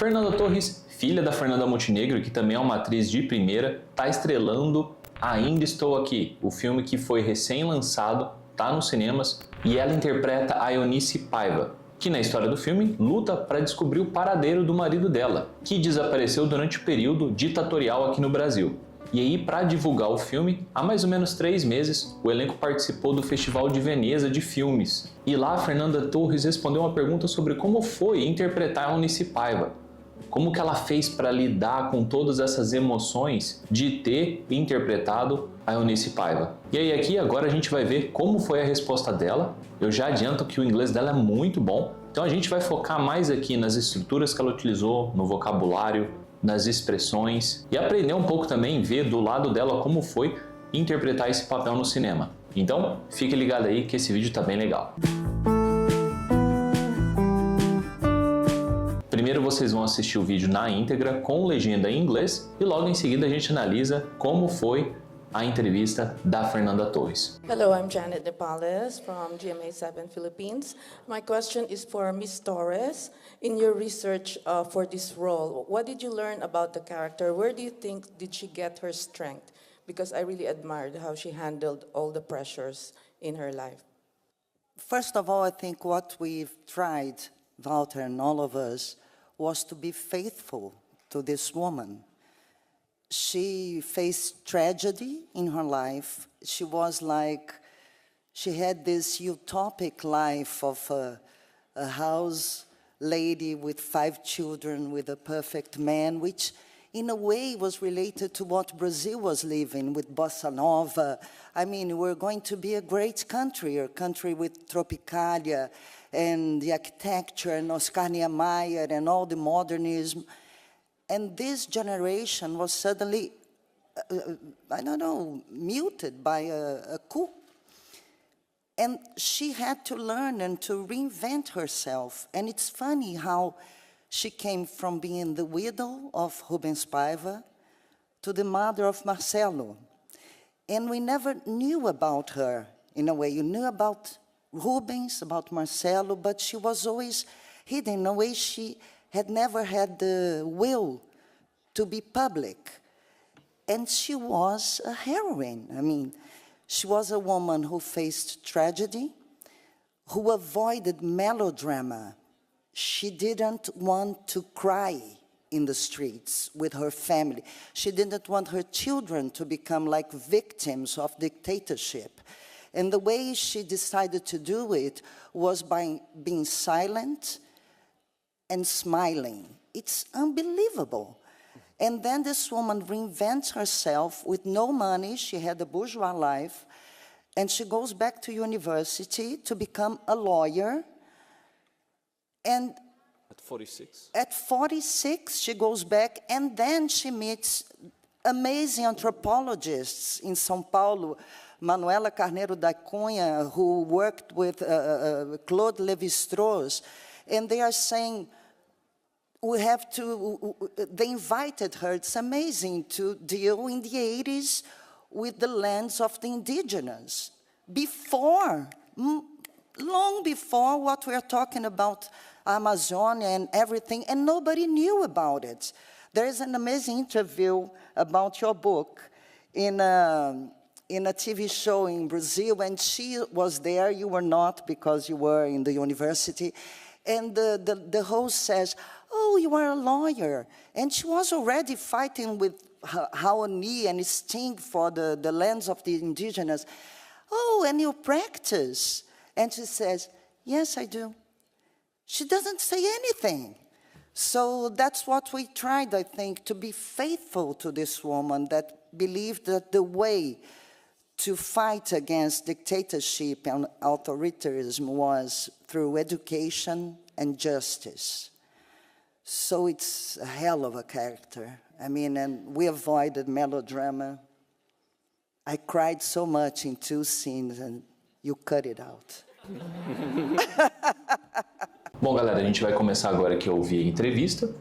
Fernanda Torres, filha da Fernanda Montenegro, que também é uma atriz de primeira, está estrelando Ainda Estou Aqui, o filme que foi recém-lançado, está nos cinemas, e ela interpreta a Eunice Paiva, que na história do filme luta para descobrir o paradeiro do marido dela, que desapareceu durante o período ditatorial aqui no Brasil. E aí, para divulgar o filme, há mais ou menos 3 meses, o elenco participou do Festival de Veneza de Filmes. E lá, a Fernanda Torres respondeu uma pergunta sobre como foi interpretar a Eunice Paiva. Como que ela fez para lidar com todas essas emoções de ter interpretado a Eunice Paiva. E aí aqui agora a gente vai ver como foi a resposta dela. Eu já adianto que o inglês dela é muito bom, então a gente vai focar mais aqui nas estruturas que ela utilizou, no vocabulário, nas expressões e aprender um pouco também, ver do lado dela como foi interpretar esse papel no cinema. Então fique ligado aí que esse vídeo tá bem legal. Primeiro vocês vão assistir o vídeo na íntegra com legenda em inglês e logo em seguida a gente analisa como foi a entrevista da Fernanda Torres. Hello, I'm Janet Nepales from GMA7 Philippines. My question is for Ms. Torres. In your research for this role, what did you learn about the character? Where do you think did she get her strength? Because I really admired how she handled all the pressures in her life. First of all, I think what we've tried, Walter and all of us, was to be faithful to this woman. She faced tragedy in her life. She had this utopic life of a house lady with 5 children with a perfect man, which in a way was related to what Brazil was living with Bossa Nova. I mean, we're going to be a great country, a country with Tropicalia and the architecture and Oscar Niemeyer and all the modernism. And this generation was suddenly, muted by a coup. And she had to learn and to reinvent herself. And it's funny how she came from being the widow of Rubens Paiva to the mother of Marcelo. And we never knew about her, in a way. You knew about Rubens, about Marcelo, but she was always hidden. In a way, she had never had the will to be public. And she was a heroine. I mean, she was a woman who faced tragedy, who avoided melodrama. She didn't want to cry in the streets with her family. She didn't want her children to become like victims of dictatorship. And the way she decided to do it was by being silent and smiling. It's unbelievable. And then this woman reinvents herself with no money. She had a bourgeois life. And she goes back to university to become a lawyer. And At 46? At 46, she goes back, and then she meets amazing anthropologists in São Paulo, Manuela Carneiro da Cunha, who worked with Claude Lévi-Strauss, and they are saying, they invited her, it's amazing, to deal in the 80s with the lands of the indigenous. Long before what we are talking about, Amazonia and everything, and nobody knew about it. There is an amazing interview about your book in a TV show in Brazil, and she was there, you were not because you were in the university, and the host says, oh, you are a lawyer. And she was already fighting with Raoni and Sting for the lands of the indigenous. Oh, and you practice? And she says, yes, I do. She doesn't say anything. So that's what we tried, I think, to be faithful to this woman that believed that the way to fight against dictatorship and authoritarianism was through education and justice. So it's a hell of a character. I mean, and we avoided melodrama. I cried so much in 2 scenes, and you cut it out. Bom, galera, a gente vai começar agora aqui a ouvir a entrevista.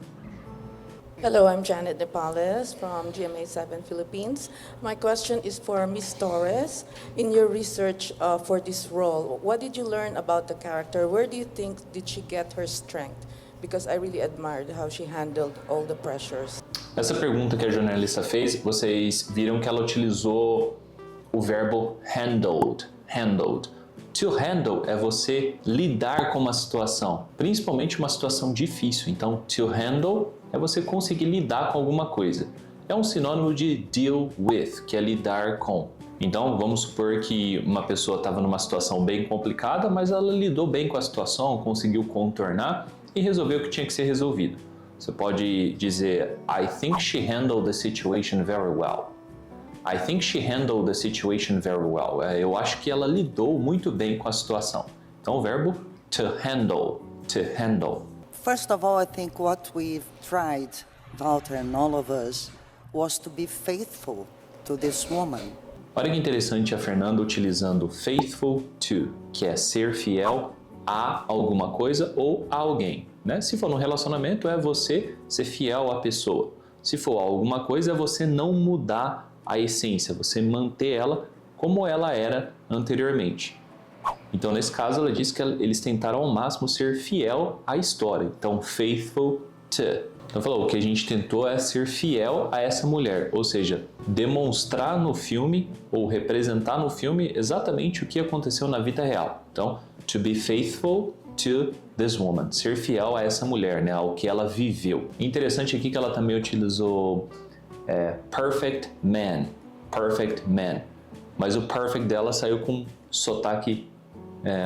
Hello, I'm Janet Nepales from GMA7 Philippines. My question is for Ms. Torres. In your research for this role, what did you learn about the character? Where do you think did she get her strength? because I really admired how she handled all the pressures. Essa pergunta que a jornalista fez, vocês viram que ela utilizou o verbo handled. Handled. To handle é você lidar com uma situação, principalmente uma situação difícil. Então, to handle é você conseguir lidar com alguma coisa. É um sinônimo de deal with, que é lidar com. Então, vamos supor que uma pessoa estava numa situação bem complicada, mas ela lidou bem com a situação, conseguiu contornar e resolveu o que tinha que ser resolvido. Você pode dizer, I think she handled the situation very well. I think she handled the situation very well. Eu acho que ela lidou muito bem com a situação. Então, o verbo to handle, to handle. First of all, I think what we've tried, Walter and all of us, was to be faithful to this woman. Olha que interessante a Fernanda utilizando faithful to, que é ser fiel a alguma coisa ou a alguém. Né? Se for no relacionamento, é você ser fiel à pessoa. Se for alguma coisa, é você não mudar a essência, você manter ela como ela era anteriormente. Então, nesse caso, ela diz que eles tentaram ao máximo ser fiel à história. Então, faithful to. Então, falou, o que a gente tentou é ser fiel a essa mulher, ou seja, demonstrar no filme ou representar no filme exatamente o que aconteceu na vida real. Então, to be faithful to this woman, ser fiel a essa mulher, né, ao que ela viveu. Interessante aqui que ela também utilizou perfect man, mas o perfect dela saiu com sotaque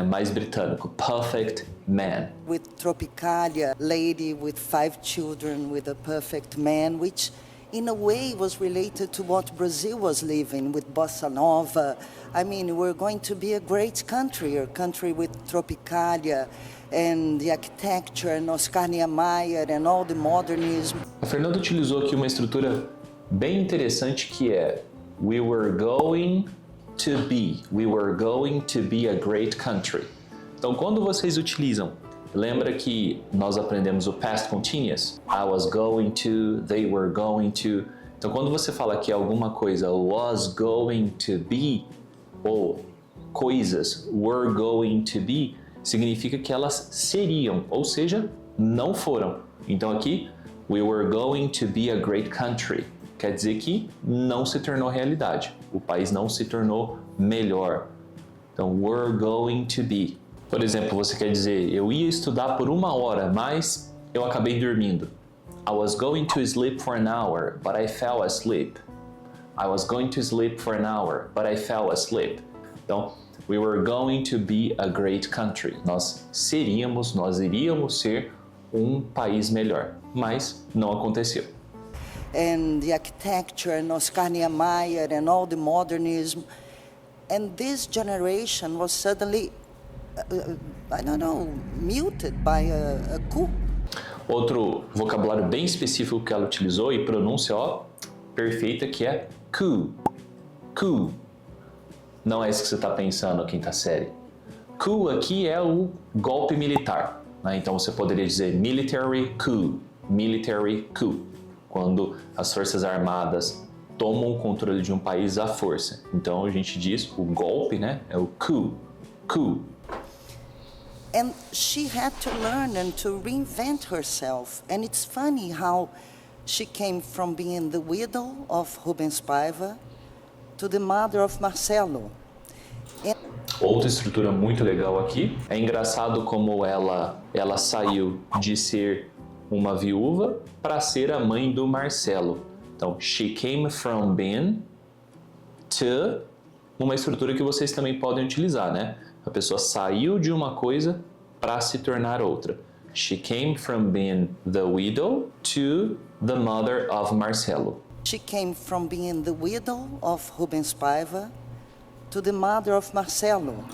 mais britânico, perfect man. With Tropicalia, lady with 5 children with a perfect man, which in a way was related to what Brazil was living with Bossa Nova. I mean, we're going to be a great country, a country with Tropicalia and the architecture and Oscar Niemeyer and all the modernism. A Fernanda utilizou aqui uma estrutura bem interessante que é we were going to be a great country. Então, quando vocês utilizam, lembra que nós aprendemos o past continuous? I was going to, they were going to. Então, quando você fala que alguma coisa was going to be ou coisas were going to be, significa que elas seriam, ou seja, não foram. Então, aqui, we were going to be a great country. Quer dizer que não se tornou realidade. O país não se tornou melhor. Então, we're going to be. Por exemplo, você quer dizer, eu ia estudar por 1 hora, mas eu acabei dormindo. I was going to sleep for an hour, but I fell asleep. I was going to sleep for an hour, but I fell asleep. Então, we were going to be a great country. Nós iríamos ser um país melhor, mas não aconteceu. And the architecture and Oscar Niemeyer and all the modernism. And this generation was suddenly, muted by a coup. Outro vocabulário bem específico que ela utilizou e pronúncia perfeita que é coup. Coup. Não é isso que você está pensando, quinta série. Coup aqui é o golpe militar. Né? Então você poderia dizer military coup. Military coup. Quando as forças armadas tomam o controle de um país à força. Então a gente diz o golpe, né? É o coup. Coup. And she had to learn and to reinvent herself. And it's funny how she came from being the widow of Rubens Paiva to the mother of Marcelo. Outra estrutura muito legal aqui. É engraçado como ela saiu de ser uma viúva para ser a mãe do Marcelo. Então, she came from being to uma estrutura que vocês também podem utilizar, né? A pessoa saiu de uma coisa para se tornar outra. She came from being the widow to the mother of Marcelo. She came from being the widow of Rubens Paiva to the mother of Marcelo.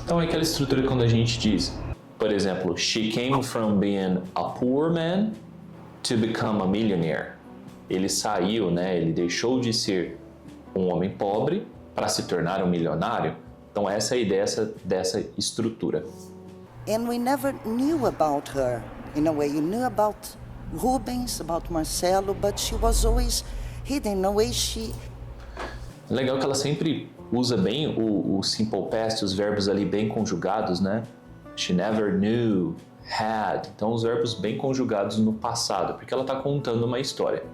Então é aquela estrutura quando a gente diz, por exemplo, she came from being a poor man to become a millionaire. Ele saiu, né? Ele deixou de ser um homem pobre para se tornar um milionário. Então essa é a ideia dessa estrutura. And we never knew about her, in a way. You knew about Rubens, about Marcelo, but she was always hidden. In a way, she... Legal que ela sempre usa bem o simple past, os verbos ali bem conjugados, né? She never knew. had. Então, os verbos bem conjugados no passado, porque ela está contando uma história.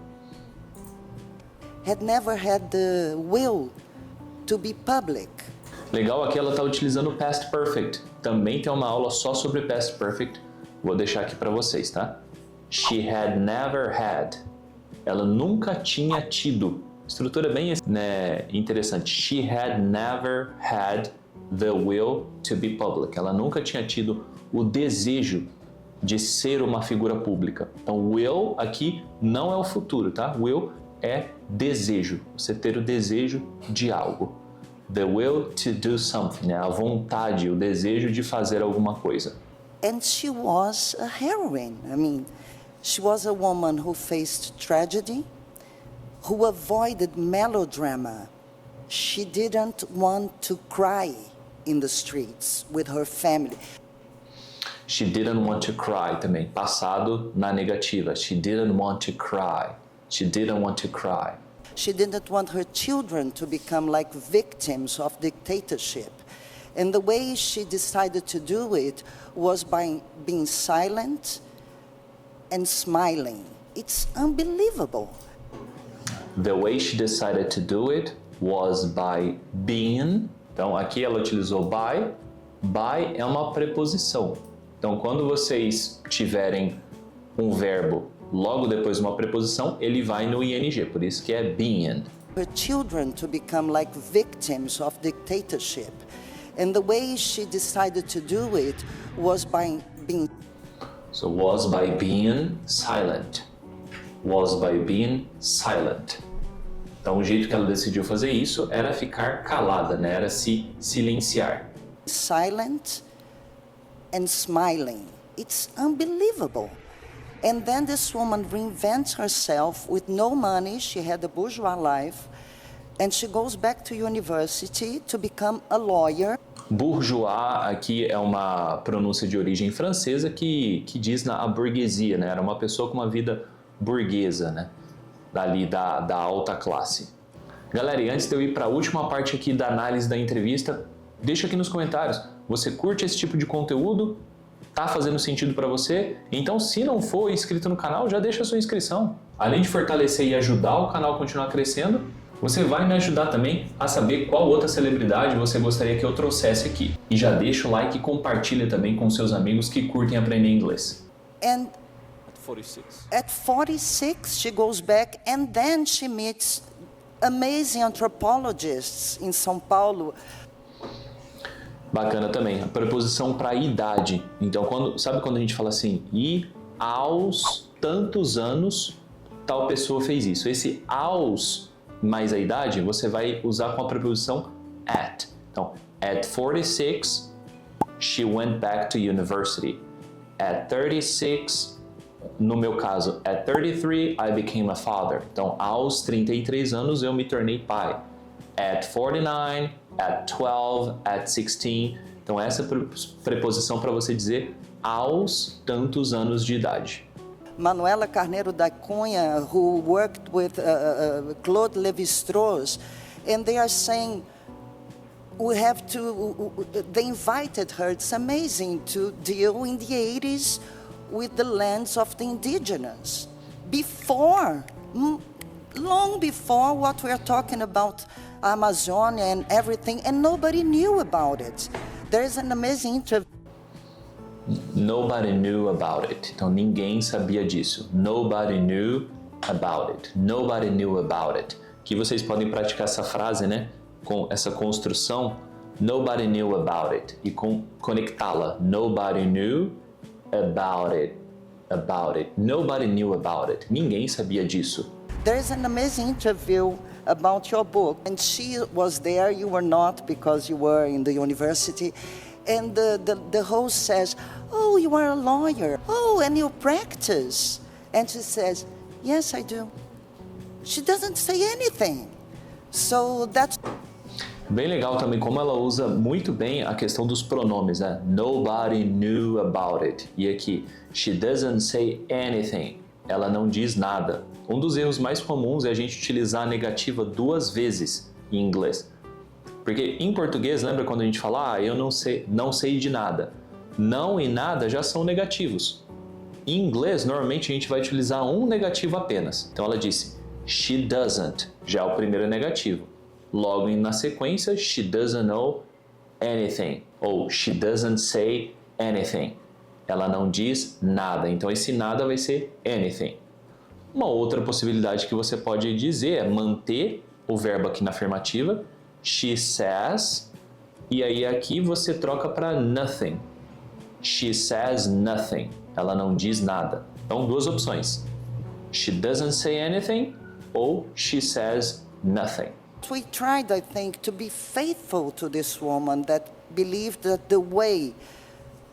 Had never had the will to be public. Legal, aqui ela está utilizando o past perfect. Também tem uma aula só sobre past perfect. Vou deixar aqui para vocês, tá? She had never had. Ela nunca tinha tido. Estrutura bem, né, interessante. She had never had the will to be public. Ela nunca tinha tido o desejo de ser uma figura pública. Então, will aqui não é o futuro, tá? Will é desejo. Você ter o desejo de algo. The will to do something, né? A vontade, o desejo de fazer alguma coisa. And she was a heroine. I mean, she was a woman who faced tragedy, who avoided melodrama. She didn't want to cry in the streets with her family. She didn't want to cry também. Passado na negativa. She didn't want to cry. She didn't want to cry. She didn't want her children to become like victims of dictatorship. And the way she decided to do it was by being silent and smiling. It's unbelievable. The way she decided to do it was by being. Então, aqui ela utilizou by. By é uma preposição. Então, quando vocês tiverem um verbo logo depois de uma preposição, ele vai no ing, por isso que é being. Her children to become like victims of dictatorship. And the way she decided to do it was by being So, was by being silent. Was by being silent. Então, o jeito que ela decidiu fazer isso era ficar calada, né? Era se silenciar. silent and smiling. It's unbelievable. And then this woman reinvents herself with no money. She had a bourgeois life. And she goes back to university to become a lawyer. Bourgeois aqui é uma pronúncia de origem francesa que diz a burguesia, né? Era uma pessoa com uma vida burguesa, né? Dali da alta classe. Galera, e antes de eu ir para a última parte aqui da análise da entrevista, deixa aqui nos comentários, você curte esse tipo de conteúdo? Tá fazendo sentido para você? Então, se não for inscrito no canal, já deixa a sua inscrição. Além de fortalecer e ajudar o canal a continuar crescendo, você vai me ajudar também a saber qual outra celebridade você gostaria que eu trouxesse aqui. E já deixa o like e compartilha também com seus amigos que curtem aprender inglês. And 46. at 46, she goes back and then she meets amazing anthropologists in São Paulo. Bacana também, a preposição para idade. Então, sabe quando a gente fala assim, e aos tantos anos tal pessoa fez isso. Esse aos mais a idade, você vai usar com a preposição at. Então, at 46, she went back to university. At 36, no meu caso, at 33, I became a father. Então, aos 33 anos eu me tornei pai. At 49, at 12, at 16. Então, essa preposição para você dizer aos tantos anos de idade. Manuela Carneiro da Cunha, who worked with Claude Lévi-Strauss, and they are saying, they invited her, it's amazing, to deal in the 80s with the lands of the indigenous. Long before what we are talking about, Amazonia and everything, and nobody knew about it. There is an amazing interview. Nobody knew about it. Então, ninguém sabia disso. Nobody knew about it. Nobody knew about it. Que vocês podem praticar essa frase, né? Com essa construção. Nobody knew about it. E conectá-la. Nobody knew about it. About it. Nobody knew about it. Ninguém sabia disso. There is an amazing interview about your book. And she was there, you were not, because you were in the university. And the host says, oh, you are a lawyer. Oh, and you practice. And she says, yes, I do. She doesn't say anything. So that's... Bem legal também como ela usa muito bem a questão dos pronomes, né? Nobody knew about it. E aqui, she doesn't say anything. Ela não diz nada. Um dos erros mais comuns é a gente utilizar a negativa duas vezes em inglês. Porque em português, lembra quando a gente fala, eu não sei de nada. não e nada já são negativos. Em inglês, normalmente a gente vai utilizar um negativo apenas. Então ela disse, she doesn't, já é o primeiro negativo. Logo na sequência, she doesn't know anything, ou she doesn't say anything. Ela não diz nada, então esse nada vai ser anything. Uma outra possibilidade que você pode dizer é manter o verbo aqui na afirmativa, she says, e aí aqui você troca para nothing. She says nothing. Ela não diz nada. Então, duas opções. She doesn't say anything ou she says nothing. We tried, I think, to be faithful to this woman that believed that the way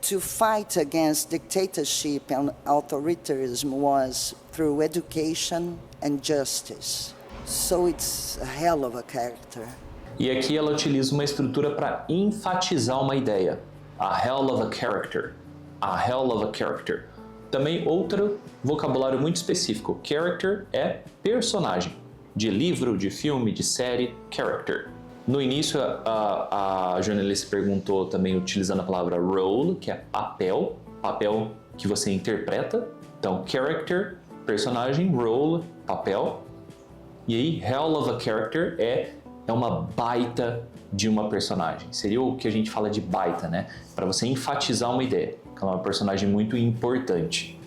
to fight against dictatorship and authoritarianism was through education and justice. So it's a hell of a character. E aqui ela utiliza uma estrutura para enfatizar uma ideia. A hell of a character. A hell of a character. Também outro vocabulário muito específico. Character é personagem. De livro, de filme, de série, character. No início, a jornalista perguntou também utilizando a palavra role, que é papel, papel que você interpreta. Então, character, personagem, role, papel. E aí, hell of a character é uma baita de uma personagem. Seria o que a gente fala de baita, né? Para você enfatizar uma ideia. Que é uma personagem muito importante.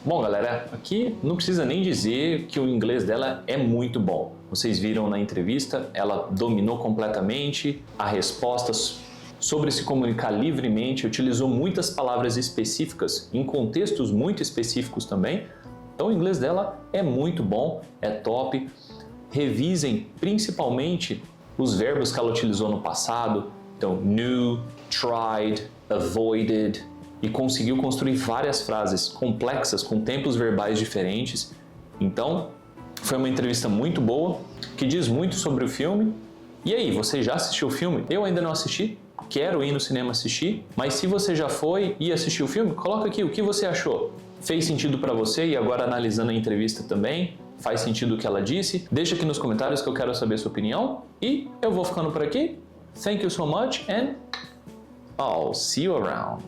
Bom, galera, aqui não precisa nem dizer que o inglês dela é muito bom. Vocês viram na entrevista, ela dominou completamente as respostas sobre se comunicar livremente, utilizou muitas palavras específicas em contextos muito específicos também. Então o inglês dela é muito bom, é top. Revisem principalmente os verbos que ela utilizou no passado. Então, knew, tried, avoided. E conseguiu construir várias frases complexas com tempos verbais diferentes. Então, foi uma entrevista muito boa, que diz muito sobre o filme. E aí, você já assistiu o filme? Eu ainda não assisti, quero ir no cinema assistir, mas se você já foi e assistiu o filme, coloca aqui o que você achou. Fez sentido para você? E agora analisando a entrevista também, faz sentido o que ela disse? Deixa aqui nos comentários que eu quero saber a sua opinião. E eu vou ficando por aqui. Thank you so much and I'll see you around.